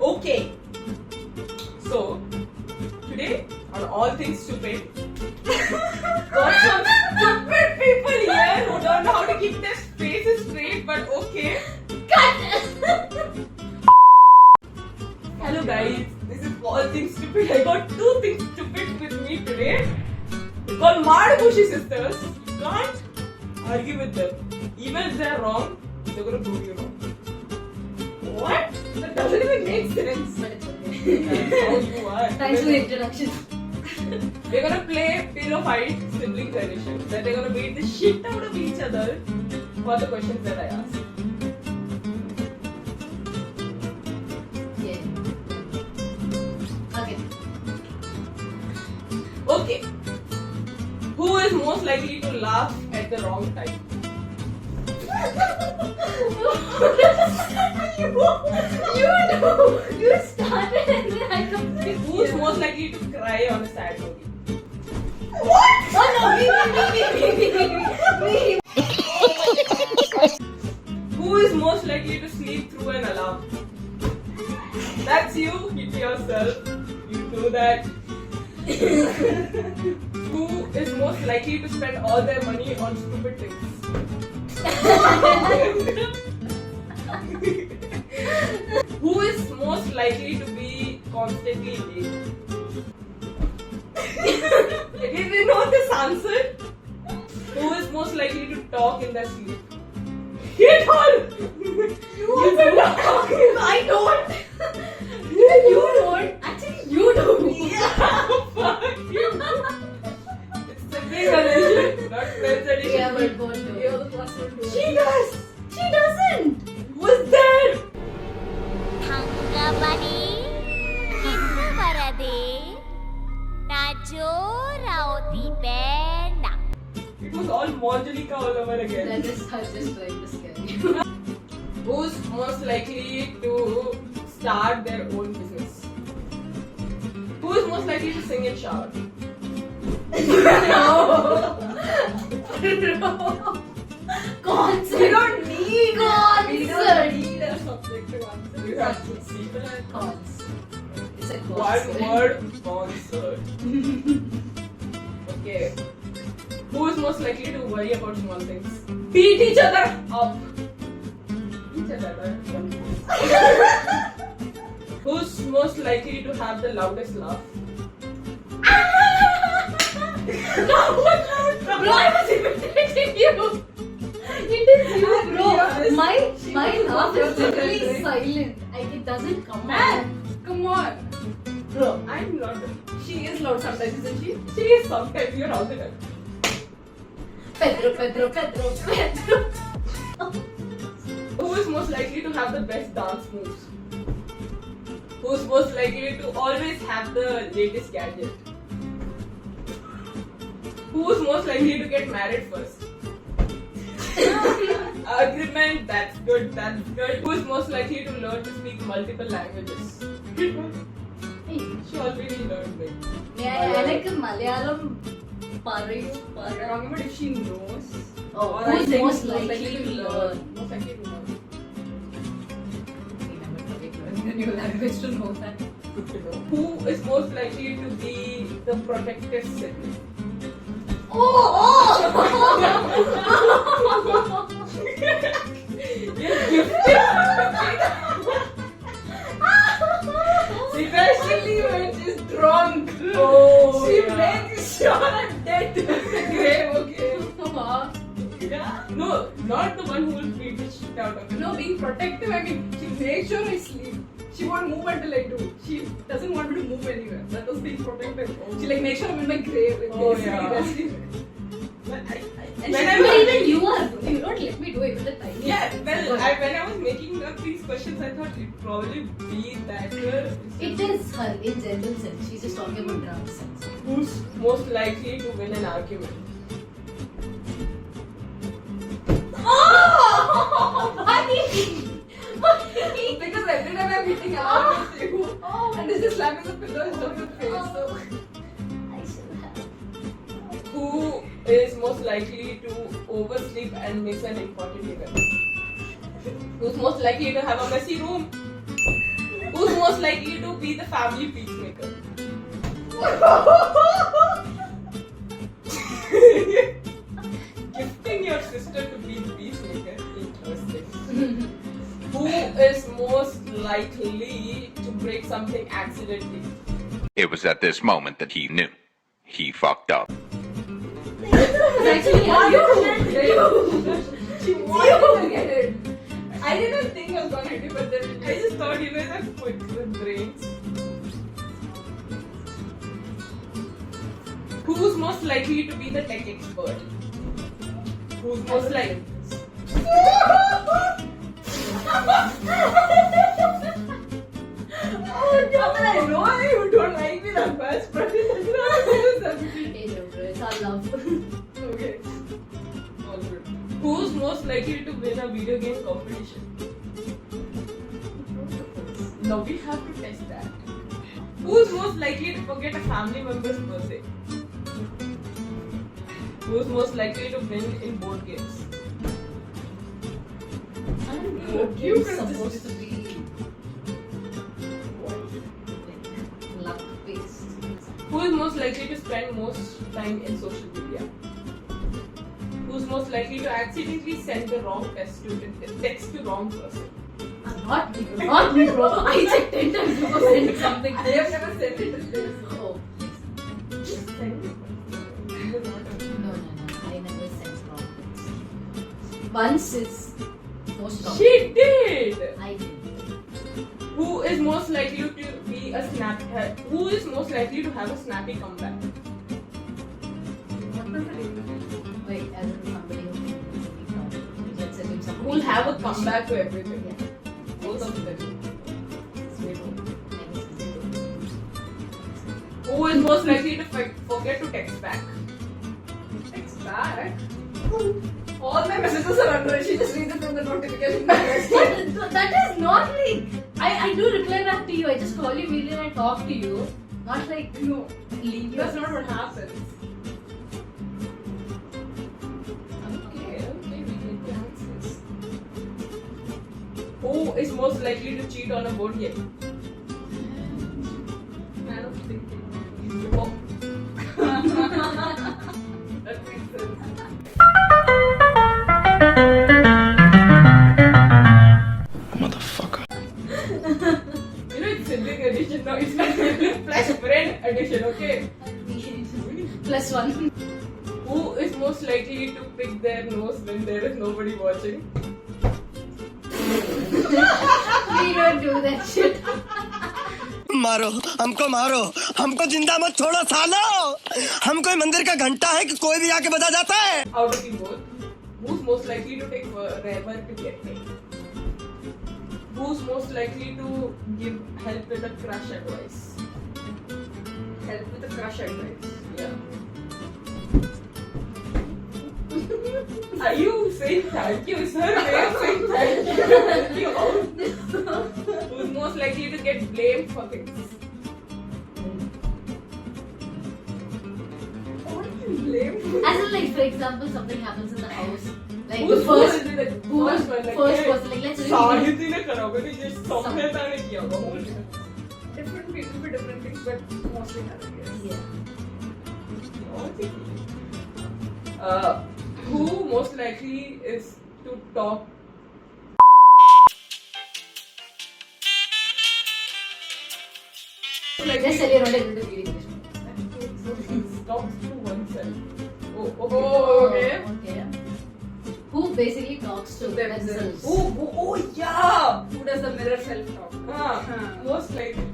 Okay. So today on All Things Stupid, got some stupid people here who don't know how to keep their faces straight. But okay. Hello guys, this is All Things Stupid. I got two things stupid with me today. They're called Madhubushi sisters. You can't argue with them. Even if they're wrong, they're gonna prove you wrong. What? That doesn't even make sense. But it's okay. That's how you are. Thanks for the introduction. We're gonna play pillow fight siblings edition. That they're gonna beat the shit out of each other for the questions that I ask. Yeah. Okay. Okay. Who is most likely to laugh at the wrong time? You started and then I completely. Who's most likely to cry on a sad movie? What? Oh no, me. Who is most likely to sleep through an alarm? That's you. Keep to yourself. You do that. Who is most likely to spend all their money on stupid things? Who is most likely to be constantly late? Did you know this answer? Who is most likely to talk in their sleep? Get on! You do not talk. I don't. You don't. Actually, you do. Yeah, fuck you. It's sibling edition, not friends edition. Yeah, but both do. You're the plus one too. She does. She doesn't. Who's there? Thangabani Varade Najorauti Pena. It was all Monjalika all over again. That is her just trying to scare you. Who's most likely to start their own business? Who is most likely to sing in shower? Concert. We don't need Concert. a subjective answer. You have to see that. Cons. It's a One concert. word concert. Okay. Who is most likely to worry about small things? Beat each other up. Each other up. Who's most likely to have the loudest laugh? No, bro, I was imitating you. It is you, bro. My laugh is literally silent. It doesn't come out. Come on. Bro, I'm not. she is loud sometimes, isn't she? She is sometimes. You're all the time. Pedro. Who is most likely to have the best dance moves? Who's most likely to always have the latest gadget? Who's most likely to get married first? Agreement, that's good, that's good. Who's most likely to learn to speak multiple languages? She already learned it. എനിക്ക് മലയാളം പറയൂ You're talking about if she knows. Oh, Or who's I think most likely to learn? Most likely to learn. A new language to know that. Good to know. Who is most likely to be the protective sibling? You're gifted. Especially when she's drunk. She makes sure I'm dead. Okay, okay. Yeah. No, not the one who will beat the shit out of me. No, being protective, I mean, she makes sure I sleep. She won't move until I do. She doesn't want me to move anywhere. That was being protective. She like makes sure I'm in my grave. Like, Oh, basically, yeah. resting. But And when she, I but was- even you are. You don't let me do it with the tiny. Yeah, well, when I was making up these questions, I thought it'd probably be that. It is her in general sense. She's just talking about drama sense. Who's most likely to win an argument? Because every time I'm hitting along with you, and this is slapping the pillow in front of your face. So, I should have. Who is most likely to oversleep and miss an important event? Who's most likely to have a messy room? Who's most likely to be the family peacemaker? Gifting your sister to be the peacemaker. Interesting. Who is most likely to break something accidentally? It was at this moment that he knew. He fucked up. Actually, She wanted to get it. I didn't think I was gonna hit you, but then I just thought you guys are quick with brains. Who's most likely to be the tech expert? Who's most likely? oh God, I know you don't like me that much, but it doesn't have to do something. Hey, no, bro, it's all love. Okay. All good. Who's most likely to win a video game competition? Now we have to test that. Who's most likely to forget a family member's birthday? Who's most likely to win in board games? You You're can supposed just- to be like luck based. Who is most likely to spend most time in social media? Who's most likely to accidentally send the wrong text to wrong person? Not me, bro. I checked 10 times before sending something. I have never sent it to this. Oh, Just send it. no. I never sent wrong things. Once is most wrong. She did. I did. Who is most likely to be a Who is most likely to have a snappy comeback? What does it mean? Wait, as in somebody who can easily come. Let's say if somebody Who'll have a comeback to everything? Yeah. Both of them. Never Who is most likely to forget to text back? Text back. All my messages are under it. She just reads it from the notification. That's that is not like I do reply back to you. I just call you immediately and I talk to you. Not like no. leave you. That's not what happens. Okay, we get the answers. Who is most likely to cheat on a board game? I don't think it. Oh, That makes sense. you know it's sibling edition now. It's like sibling plus friend edition. Okay. +1. Who is most likely to pick their nose when there is nobody watching? We don't do that shit. मारो हमको जिंदा मत छोड़ो सालो हम कोई मंदिर का घंटा है कि कोई भी आके बजा जाता है Out of the both, who's most likely to take forever to get paid? Who's most likely to give help with a crush advice? Help with the crush advice. Yeah. Are you saying thank you? Is her way of saying thank you? Who's most likely to get blamed for things? What do you blame? As in, like, for example, something happens in the house. Like, Who's the first, who will be the who was first one? Like, first hey, person, like, let's really साहित्य ने करा होगा नहीं just समझता नहीं किया होगा Different people for different things, but mostly happy. Yeah. Who most likely is to talk? Like Just tell you not able to read English. talks to oneself. Oh, Oh, okay. Okay. Who basically talks to Themselves. themselves. Oh, yeah. Who does the mirror self-talk? Most likely.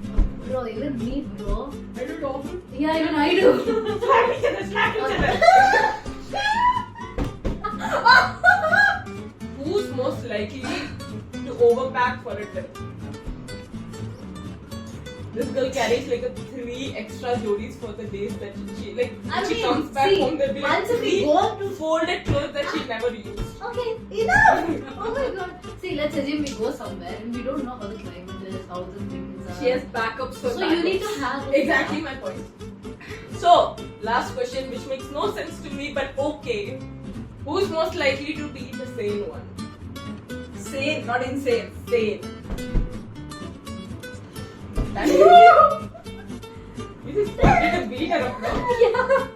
Bro, even me, bro. I do it often. Yeah, even I do. Slap each other, slap each other. Who's most likely to overpack for a trip? This girl carries like 3 extra jodis for the days that she like. I When she mean, comes back see, home, there'll be like once we 3 go to- folded clothes that she never used. Okay, enough! Oh my god. See, let's assume we go somewhere and we don't know how the climate is, how the things are. She has backups for So you need to have Exactly my point. So, last question, which makes no sense to me, but okay. Who's most likely to be the sane one? Sane, not insane. Sane. You just started a beat around now. Yeah.